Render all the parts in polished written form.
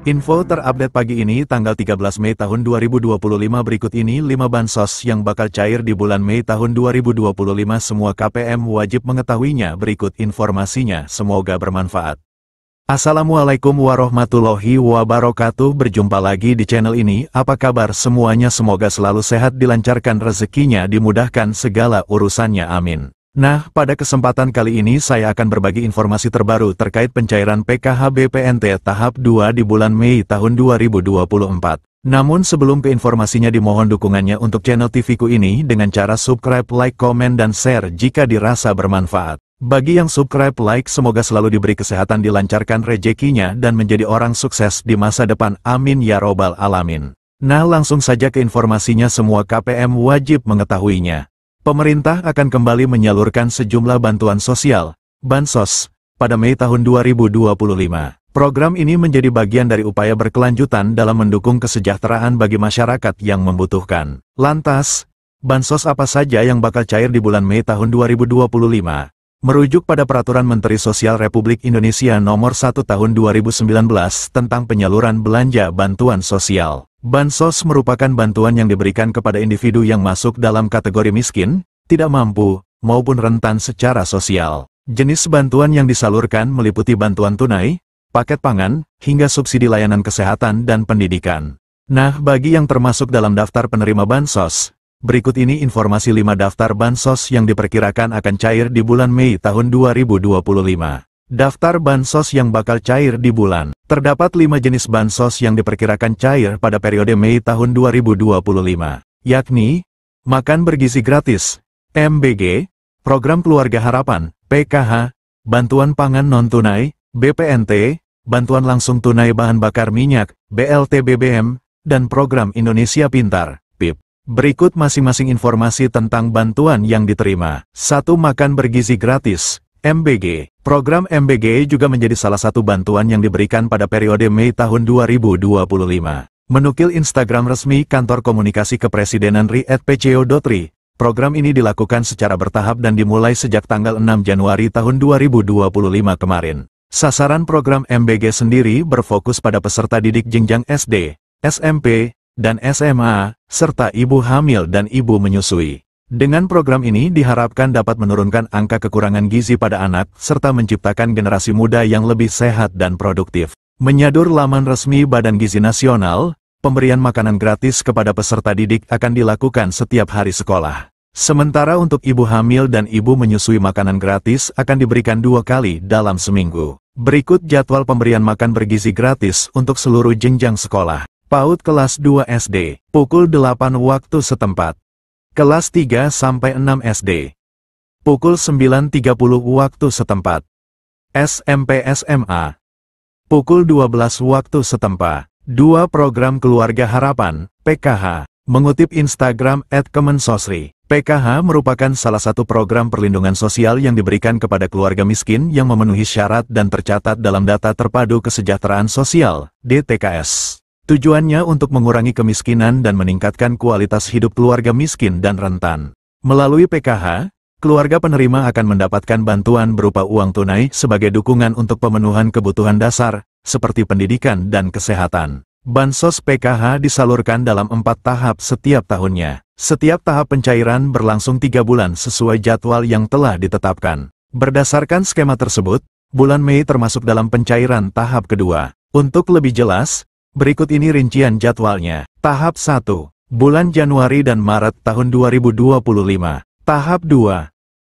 Info terupdate pagi ini tanggal 13 Mei tahun 2025 berikut ini 5 bansos yang bakal cair di bulan Mei tahun 2025 semua KPM wajib mengetahuinya berikut informasinya semoga bermanfaat. Assalamualaikum warahmatullahi wabarakatuh berjumpa lagi di channel ini apa kabar semuanya semoga selalu sehat dilancarkan rezekinya dimudahkan segala urusannya amin. Nah, pada kesempatan kali ini saya akan berbagi informasi terbaru terkait pencairan PKH BPNT tahap 2 di bulan Mei tahun 2024. Namun sebelum ke informasinya dimohon dukungannya untuk channel TVku ini dengan cara subscribe, like, komen, dan share jika dirasa bermanfaat. Bagi yang subscribe, like, semoga selalu diberi kesehatan dilancarkan rezekinya dan menjadi orang sukses di masa depan amin ya robbal alamin. Nah langsung saja ke informasinya semua KPM wajib mengetahuinya. Pemerintah akan kembali menyalurkan sejumlah bantuan sosial, Bansos, pada Mei tahun 2025. Program ini menjadi bagian dari upaya berkelanjutan dalam mendukung kesejahteraan bagi masyarakat yang membutuhkan. Lantas, Bansos apa saja yang bakal cair di bulan Mei tahun 2025? Merujuk pada Peraturan Menteri Sosial Republik Indonesia Nomor 1 Tahun 2019 tentang penyaluran belanja bantuan sosial. Bansos merupakan bantuan yang diberikan kepada individu yang masuk dalam kategori miskin, tidak mampu, maupun rentan secara sosial. Jenis bantuan yang disalurkan meliputi bantuan tunai, paket pangan, hingga subsidi layanan kesehatan dan pendidikan. Nah, bagi yang termasuk dalam daftar penerima Bansos, berikut ini informasi 5 daftar Bansos yang diperkirakan akan cair di bulan Mei tahun 2025. Daftar Bansos yang bakal cair di bulan. Terdapat 5 jenis Bansos yang diperkirakan cair pada periode Mei tahun 2025, yakni Makan Bergizi Gratis, MBG, Program Keluarga Harapan, PKH, Bantuan Pangan Non-Tunai, BPNT, Bantuan Langsung Tunai Bahan Bakar Minyak, BLT BBM, dan Program Indonesia Pintar, PIP. Berikut masing-masing informasi tentang bantuan yang diterima. 1. Makan Bergizi Gratis, MBG. Program MBG juga menjadi salah satu bantuan yang diberikan pada periode Mei tahun 2025. Menukil Instagram resmi Kantor Komunikasi Kepresidenan RI @pco.ri, program ini dilakukan secara bertahap dan dimulai sejak tanggal 6 Januari tahun 2025 kemarin. Sasaran program MBG sendiri berfokus pada peserta didik jenjang SD, SMP, dan SMA, serta ibu hamil dan ibu menyusui. Dengan program ini diharapkan dapat menurunkan angka kekurangan gizi pada anak, serta menciptakan generasi muda yang lebih sehat dan produktif. Menyadur laman resmi Badan Gizi Nasional, pemberian makanan gratis kepada peserta didik akan dilakukan setiap hari sekolah. Sementara untuk ibu hamil dan ibu menyusui makanan gratis akan diberikan 2 kali dalam seminggu. Berikut jadwal pemberian makan bergizi gratis untuk seluruh jenjang sekolah. PAUD kelas 2 SD, pukul 8 waktu setempat. Kelas 3-6 SD, pukul 9.30 waktu setempat. SMP SMA, pukul 12 waktu setempat. 2. Program Keluarga Harapan, PKH. Mengutip Instagram @kemensosri, PKH merupakan salah satu program perlindungan sosial yang diberikan kepada keluarga miskin yang memenuhi syarat dan tercatat dalam Data Terpadu Kesejahteraan Sosial, DTKS. Tujuannya untuk mengurangi kemiskinan dan meningkatkan kualitas hidup keluarga miskin dan rentan. Melalui PKH, keluarga penerima akan mendapatkan bantuan berupa uang tunai sebagai dukungan untuk pemenuhan kebutuhan dasar, seperti pendidikan dan kesehatan. Bansos PKH disalurkan dalam 4 tahap setiap tahunnya. Setiap tahap pencairan berlangsung 3 bulan sesuai jadwal yang telah ditetapkan. Berdasarkan skema tersebut, bulan Mei termasuk dalam pencairan tahap kedua. Untuk lebih jelas, berikut ini rincian jadwalnya. Tahap 1, bulan Januari dan Maret tahun 2025. Tahap 2,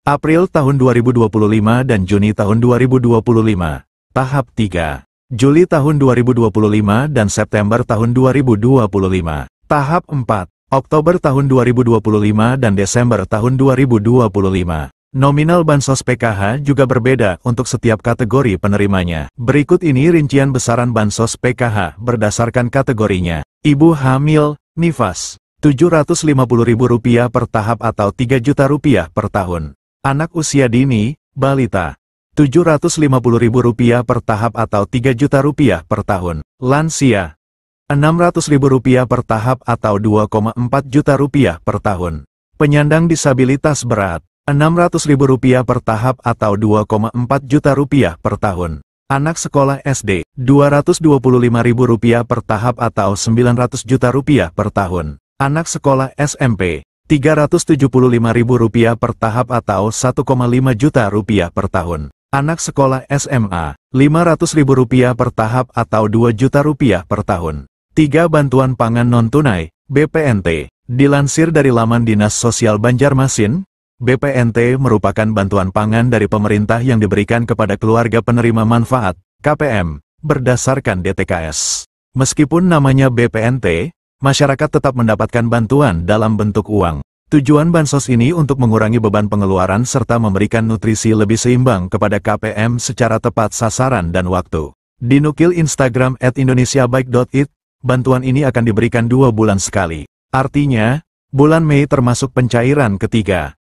April tahun 2025 dan Juni tahun 2025. Tahap 3, Juli tahun 2025 dan September tahun 2025. Tahap 4, Oktober tahun 2025 dan Desember tahun 2025. Nominal Bansos PKH juga berbeda untuk setiap kategori penerimanya. Berikut ini rincian besaran Bansos PKH berdasarkan kategorinya. Ibu hamil, nifas, Rp750.000 per tahap atau Rp3.000.000 per tahun. Anak usia dini, balita, Rp750.000 per tahap atau Rp3.000.000 per tahun. Lansia, Rp600.000 per tahap atau Rp2,4 juta per tahun. Penyandang disabilitas berat, Rp600.000 per tahap atau Rp2,4 juta per tahun. Anak sekolah SD, Rp225.000 per tahap atau Rp900 juta per tahun. Anak sekolah SMP, Rp375.000 per tahap atau Rp1,5 juta per tahun. Anak sekolah SMA, Rp500.000 per tahap atau Rp2 juta per tahun. 3. Bantuan pangan non-tunai, BPNT. Dilansir dari laman Dinas Sosial Banjarmasin, BPNT merupakan bantuan pangan dari pemerintah yang diberikan kepada keluarga penerima manfaat, KPM, berdasarkan DTKS. Meskipun namanya BPNT, masyarakat tetap mendapatkan bantuan dalam bentuk uang. Tujuan bansos ini untuk mengurangi beban pengeluaran serta memberikan nutrisi lebih seimbang kepada KPM secara tepat sasaran dan waktu. Dinukil Instagram @indonesiabaik.it, bantuan ini akan diberikan 2 bulan sekali. Artinya, bulan Mei termasuk pencairan ketiga.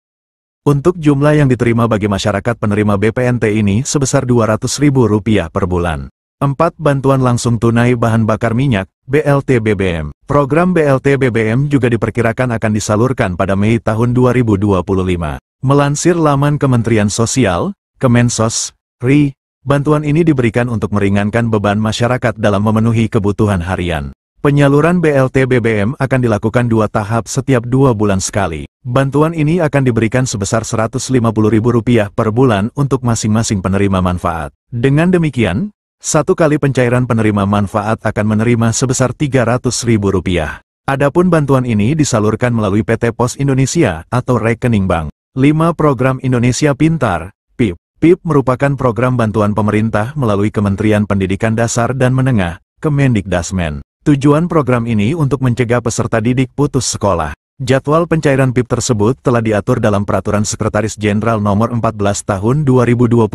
Untuk jumlah yang diterima bagi masyarakat penerima BPNT ini sebesar Rp200.000 per bulan. 4. Bantuan langsung tunai bahan bakar minyak, BLT BBM. Program BLT BBM juga diperkirakan akan disalurkan pada Mei tahun 2025. Melansir laman Kementerian Sosial, Kemensos, RI, bantuan ini diberikan untuk meringankan beban masyarakat dalam memenuhi kebutuhan harian. Penyaluran BLT BBM akan dilakukan 2 tahap setiap 2 bulan sekali. Bantuan ini akan diberikan sebesar Rp150.000 per bulan untuk masing-masing penerima manfaat. Dengan demikian, 1 kali pencairan penerima manfaat akan menerima sebesar Rp300.000. Adapun bantuan ini disalurkan melalui PT Pos Indonesia atau rekening bank. 5. Program Indonesia Pintar, PIP. PIP merupakan program bantuan pemerintah melalui Kementerian Pendidikan Dasar dan Menengah, Kemendikdasmen. Tujuan program ini untuk mencegah peserta didik putus sekolah. Jadwal pencairan PIP tersebut telah diatur dalam Peraturan Sekretaris Jenderal Nomor 14 Tahun 2022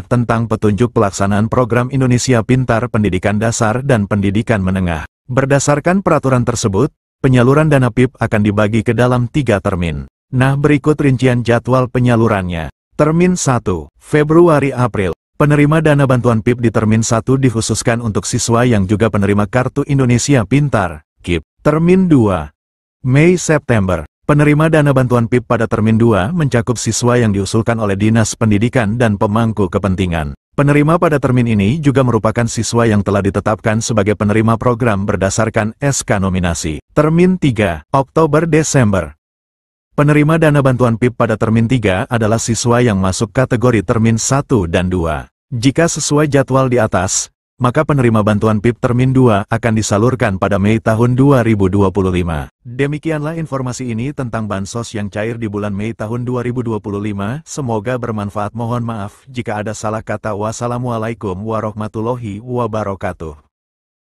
tentang petunjuk pelaksanaan program Indonesia Pintar Pendidikan Dasar dan Pendidikan Menengah. Berdasarkan peraturan tersebut, penyaluran dana PIP akan dibagi ke dalam 3 termin. Nah, berikut rincian jadwal penyalurannya. Termin 1, Februari-April. Penerima dana bantuan PIP di Termin 1 dikhususkan untuk siswa yang juga penerima Kartu Indonesia Pintar, KIP. Termin 2, Mei-September. Penerima dana bantuan PIP pada Termin 2 mencakup siswa yang diusulkan oleh Dinas Pendidikan dan pemangku kepentingan. Penerima pada termin ini juga merupakan siswa yang telah ditetapkan sebagai penerima program berdasarkan SK nominasi. Termin 3, Oktober-Desember. Penerima dana bantuan PIP pada Termin 3 adalah siswa yang masuk kategori Termin 1 dan 2. Jika sesuai jadwal di atas, maka penerima bantuan PIP Termin 2 akan disalurkan pada Mei tahun 2025. Demikianlah informasi ini tentang bansos yang cair di bulan Mei tahun 2025. Semoga bermanfaat. Mohon maaf jika ada salah kata. Wassalamualaikum warahmatullahi wabarakatuh.